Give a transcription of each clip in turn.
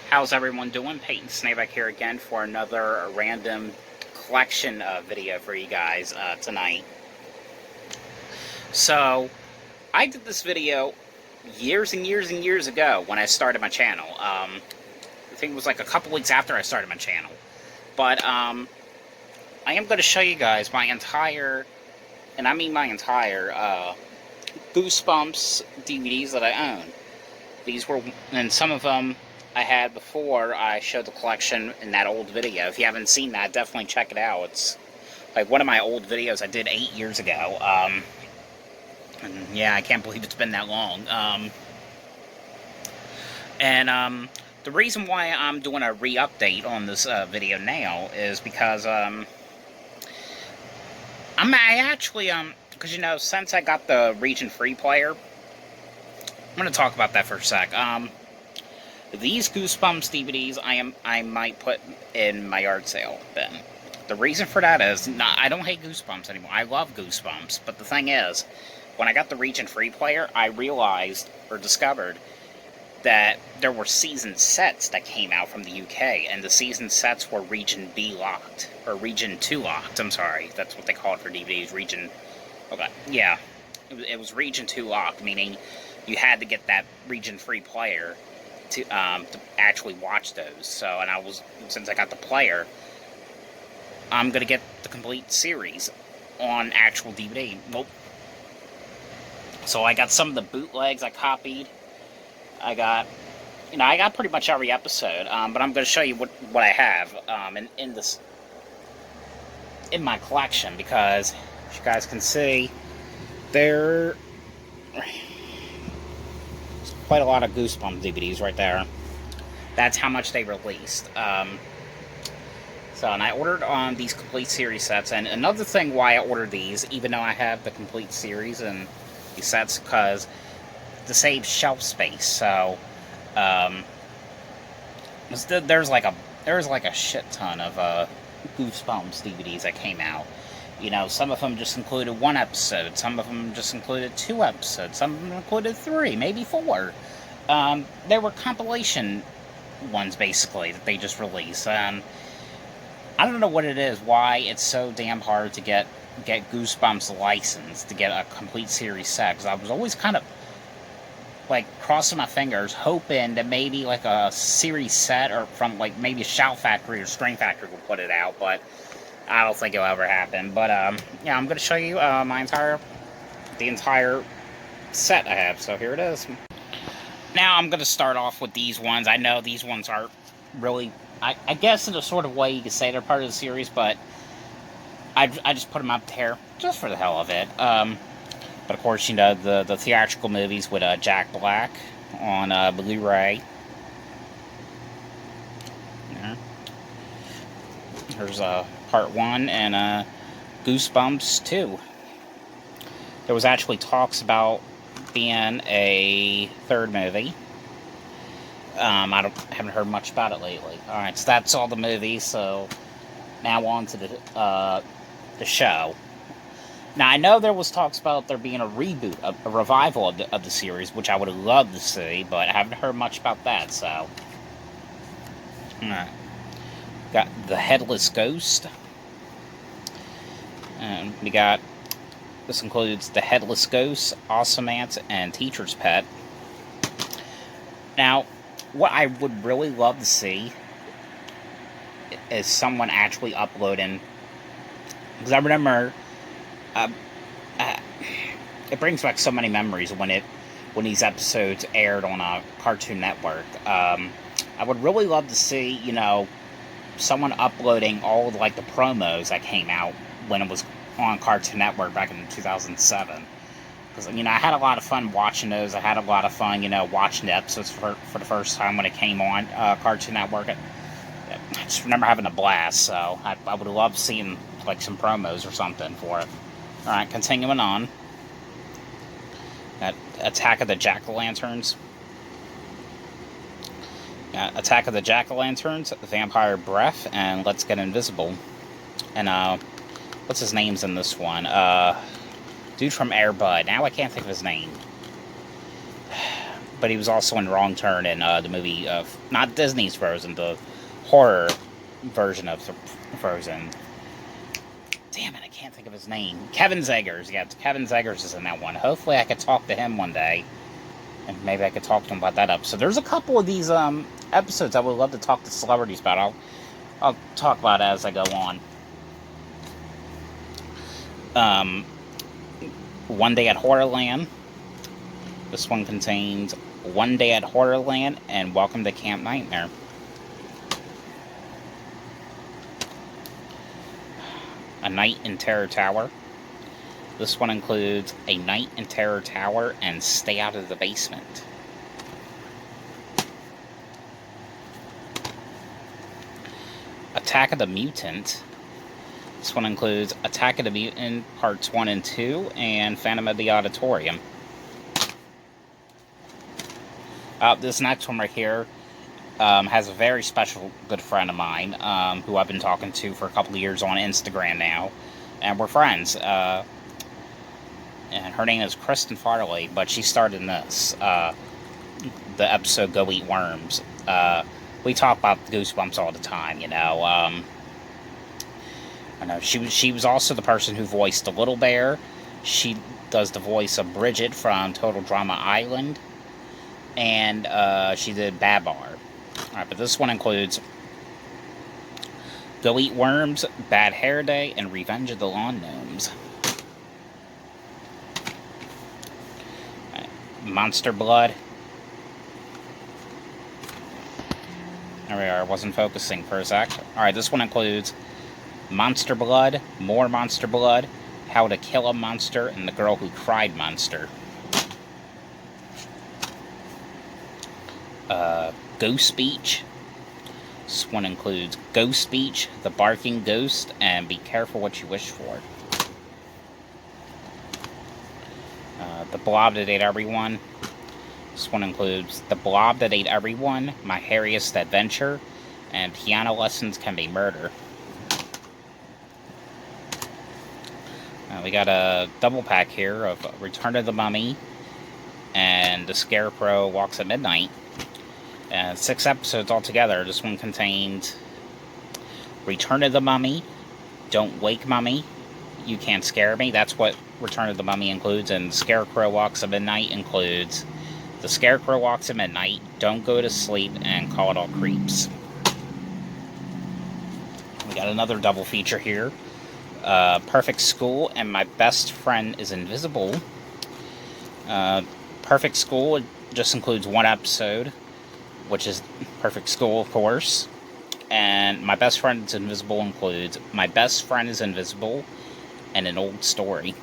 How's everyone doing? Peyton Snakeback here again for another random collection video for you guys tonight. So, I did this video years and years and years ago when I started my channel. I think it was like a couple weeks after I started my channel. But I am going to show you guys my entire, and I mean my entire, Goosebumps DVDs that I own. These were, and some of them I had before I showed the collection in that old video. If you haven't seen that, definitely check it out. It's like one of my old videos I did 8 years ago. And yeah, I can't believe it's been that long. The reason why I'm doing a re-update on this video now is because because you know, since I got the region-free player, I'm going to talk about that for a sec. These Goosebumps DVDs I might put in my yard sale bin. The reason for that is, I don't hate Goosebumps anymore. I love Goosebumps, but the thing is, when I got the region-free player, I realized, or discovered, that there were season sets that came out from the UK, and the season sets were Region B locked, or Region 2 locked, I'm sorry. That's what they call it for DVDs, Region... Okay, yeah. It was Region 2 locked, meaning you had to get that region-free player to actually watch those. So, and since I got the player, I'm gonna get the complete series on actual DVD. Well, so I got some of the bootlegs I copied. I got pretty much every episode, but I'm gonna show you what I have in my collection, because as you guys can see, there's quite a lot of Goosebumps DVDs right there. That's how much they released. And I ordered on these complete series sets. And another thing why I ordered these, even though I have the complete series and these sets, because to save shelf space. So there's like a shit ton of Goosebumps DVDs that came out. You know, some of them just included 1 episode, some of them just included 2 episodes, some of them included 3, maybe 4. There were compilation ones, basically, that they just released. I don't know what it is, why it's so damn hard to get Goosebumps licensed, to get a complete series set, because I was always kind of, like, crossing my fingers, hoping that maybe, like, a series set, or from, like, maybe a Shout Factory or Screen Factory will put it out, but I don't think it'll ever happen. But, yeah, I'm going to show you the entire set I have. So here it is. Now I'm going to start off with these ones. I know these ones are really, I guess in a sort of way you could say they're part of the series, but I just put them up there just for the hell of it. But of course, you know, the theatrical movies with Jack Black on Blu-ray. Yeah. Here's Part 1 and Goosebumps 2. There was actually talks about being a 3rd movie. I haven't heard much about it lately. Alright, so that's all the movies, so now on to the show. Now, I know there was talks about there being a reboot, a revival of the series, which I would have loved to see, but I haven't heard much about that, so... Alright. Got The Headless Ghost. And we got, this includes The Headless Ghost, Awesome Ants, and Teacher's Pet. Now, what I would really love to see is someone actually uploading, because I remember, it brings back so many memories when these episodes aired on a Cartoon Network. I would really love to see, you know, someone uploading all of, like, the promos that came out when it was on Cartoon Network back in 2007. Because, you know, I had a lot of fun watching those. I had a lot of fun, you know, watching the episodes for the first time when it came on Cartoon Network. I just remember having a blast, so I would love seeing, like, some promos or something for it. Alright, continuing on. Got Attack of the Jack-O-Lanterns. Attack of the Jack-O-Lanterns, Vampire Breath, and Let's Get Invisible. And, what's his name's in this one? Dude from Air Bud. Now I can't think of his name. but he was also in Wrong Turn in the movie of, not Disney's Frozen, the horror version of Frozen. Damn it, I can't think of his name. Kevin Zegers. Yeah, Kevin Zegers is in that one. Hopefully I could talk to him one day. And maybe I could talk to him about that episode. There's a couple of these episodes I would love to talk to celebrities about. I'll talk about it as I go on. One Day at Horrorland. This one contains One Day at Horrorland and Welcome to Camp Nightmare. A Night in Terror Tower. This one includes A Night in Terror Tower and Stay Out of the Basement. Attack of the Mutant. This one includes Attack of the Mutant Parts 1 and 2 and Phantom of the Auditorium. This next one right here has a very special good friend of mine who I've been talking to for a couple of years on Instagram now. And we're friends. And her name is Kristen Farley, but she started in this, the episode Go Eat Worms. We talk about Goosebumps all the time, you know. I know she was also the person who voiced the Little Bear. She does the voice of Bridget from Total Drama Island. And she did Babar. Alright, but this one includes Go Eat Worms, Bad Hair Day, and Revenge of the Lawn Gnomes. Right. Monster Blood. There we are, I wasn't focusing for a sec. Alright, this one includes Monster Blood, More Monster Blood, How to Kill a Monster, and The Girl Who Cried Monster. Ghost Speech. This one includes Ghost Speech, The Barking Ghost, and Be Careful What You Wish For. The Blob That Ate Everyone. This one includes The Blob That Ate Everyone, My Hairiest Adventure, and Piano Lessons Can Be Murder. We got a double pack here of Return of the Mummy and The Scarecrow Walks at Midnight. 6 episodes altogether. This one contains Return of the Mummy, Don't Wake Mummy, You Can't Scare Me. That's what Return of the Mummy includes. And The Scarecrow Walks at Midnight includes The Scarecrow Walks at Midnight, Don't Go to Sleep, and Call It All Creeps. We got another double feature here. Perfect School and My Best Friend is Invisible. Perfect School just includes 1 episode, which is Perfect School, of course. And My Best Friend is Invisible includes My Best Friend is Invisible and An Old Story.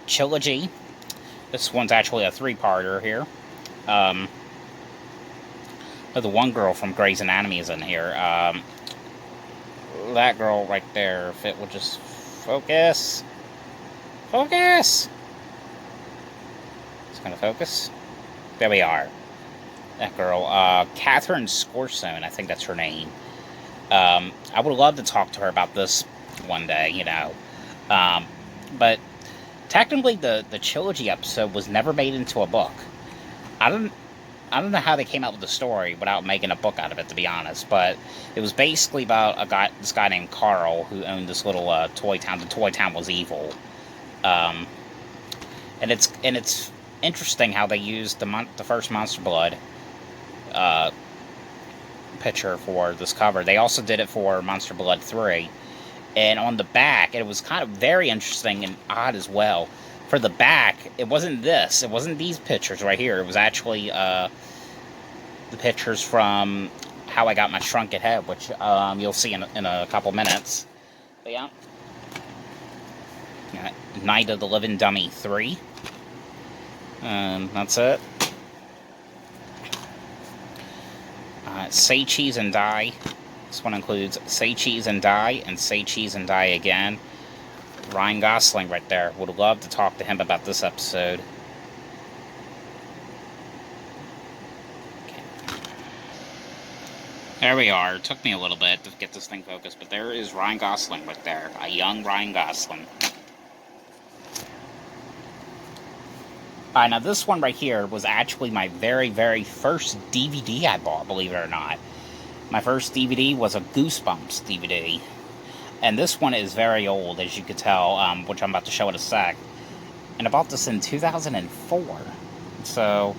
Trilogy. This one's actually a 3-parter here. The one girl from Grey's Anatomy is in here. That girl right there, if it would just focus. Focus! It's gonna focus. There we are. That girl, Catherine Scorsone, I think that's her name. I would love to talk to her about this one day, you know. But technically, the trilogy episode was never made into a book. I don't know how they came up with the story without making a book out of it, to be honest. But it was basically about this guy named Carl who owned this little toy town. The toy town was evil, and it's interesting how they used the first Monster Blood picture for this cover. They also did it for Monster Blood 3. And on the back, it was kind of very interesting and odd as well. For the back, it wasn't this. It wasn't these pictures right here. It was actually the pictures from How I Got My Shrunken Head, which you'll see in a couple minutes. But yeah. Night of the Living Dummy 3. That's it. Say Cheese and Die. This one includes Say Cheese and Die and Say Cheese and Die Again. Ryan Gosling right there. Would love to talk to him about this episode. Okay. There we are. It took me a little bit to get this thing focused, but there is Ryan Gosling right there. A young Ryan Gosling. Now this one right here was actually my very, very first DVD I bought, believe it or not. My first DVD was a Goosebumps DVD. And this one is very old, as you could tell, which I'm about to show in a sec. And I bought this in 2004. So,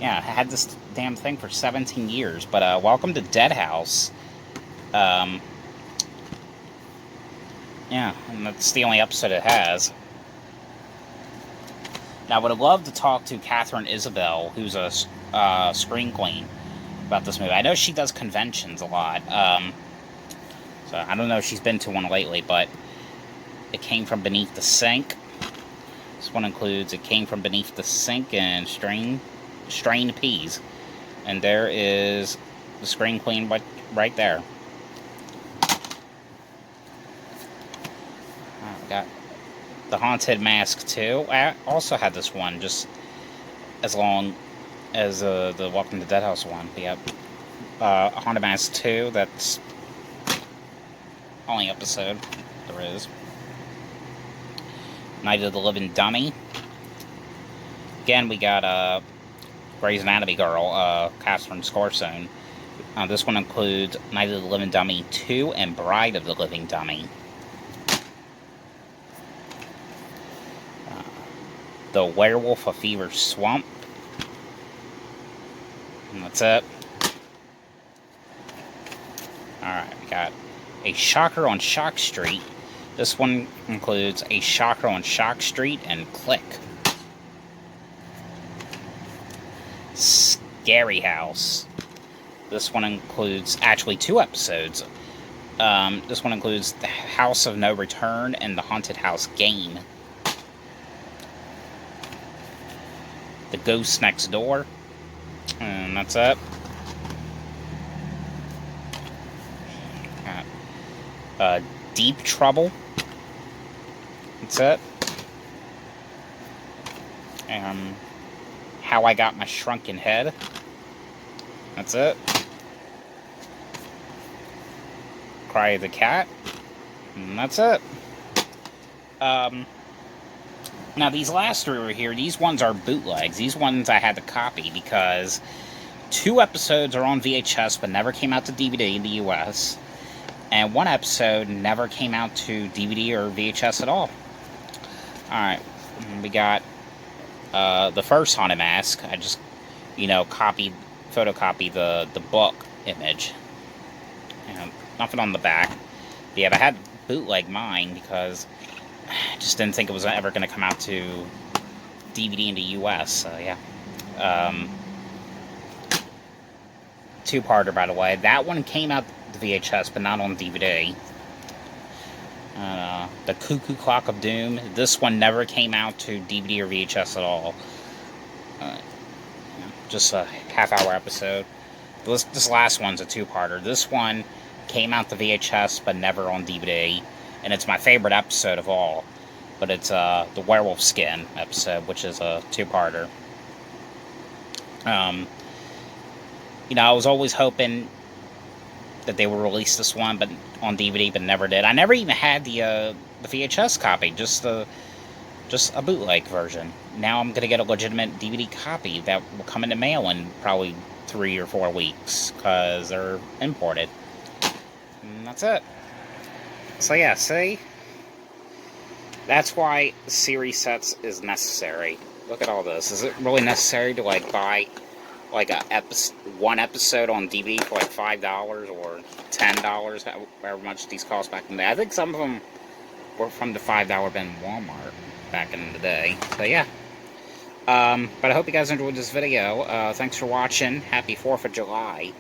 yeah, I had this damn thing for 17 years. But welcome to Dead House. Yeah, and that's the only episode it has. Now, I would have loved to talk to Catherine Isabel, who's a screen queen, about this movie. I know she does conventions a lot. So I don't know if she's been to one lately, but It Came From Beneath the Sink. This one includes It Came From Beneath the Sink and Strained Peas. And there is the screen queen right there. I got The Haunted Mask 2. I also had this one just as long as the Welcome to Dead House one. Yep. Haunted Mask 2, that's only episode there is. Night of the Living Dummy. Again, we got Grey's Anatomy girl, Catherine Scorsone. This one includes Night of the Living Dummy 2 and Bride of the Living Dummy. The Werewolf of Fever Swamp. And that's it. Alright, we got A Shocker on Shock Street. This one includes A Shocker on Shock Street and Click. Scary House. This one includes actually 2 episodes. This one includes The House of No Return and The Haunted House Game. The Ghost Next Door. And that's it. Deep Trouble. That's it. How I Got My Shrunken Head. That's it. Cry of the Cat. And that's it. Now, these last 3 over here, these ones are bootlegs. These ones I had to copy because 2 episodes are on VHS but never came out to DVD in the US. And 1 episode never came out to DVD or VHS at all. Alright, we got the first Haunted Mask. I just, photocopied the book image. Nothing on the back. But yeah, I had bootleg mine because I just didn't think it was ever going to come out to DVD in the US, so yeah. 2-parter, by the way. That one came out to VHS, but not on DVD. The Cuckoo Clock of Doom. This one never came out to DVD or VHS at all. Just a half-hour episode. This last one's a 2-parter. This one came out to VHS, but never on DVD. And it's my favorite episode of all. But it's the Werewolf Skin episode, which is a 2-parter. I was always hoping that they would release this one, but on DVD, but never did. I never even had the VHS copy, just a bootleg version. Now I'm gonna get a legitimate DVD copy that will come in the mail in probably 3 or 4 weeks because they're imported. And that's it. So yeah, see, that's why series sets is necessary. Look at all this. Is it really necessary to buy one episode on DVD for $5 or $10, however much these cost back in the day? I think some of them were from the $5 bin Walmart back in the day. So yeah. But I hope you guys enjoyed this video. Thanks for watching. Happy 4th of July.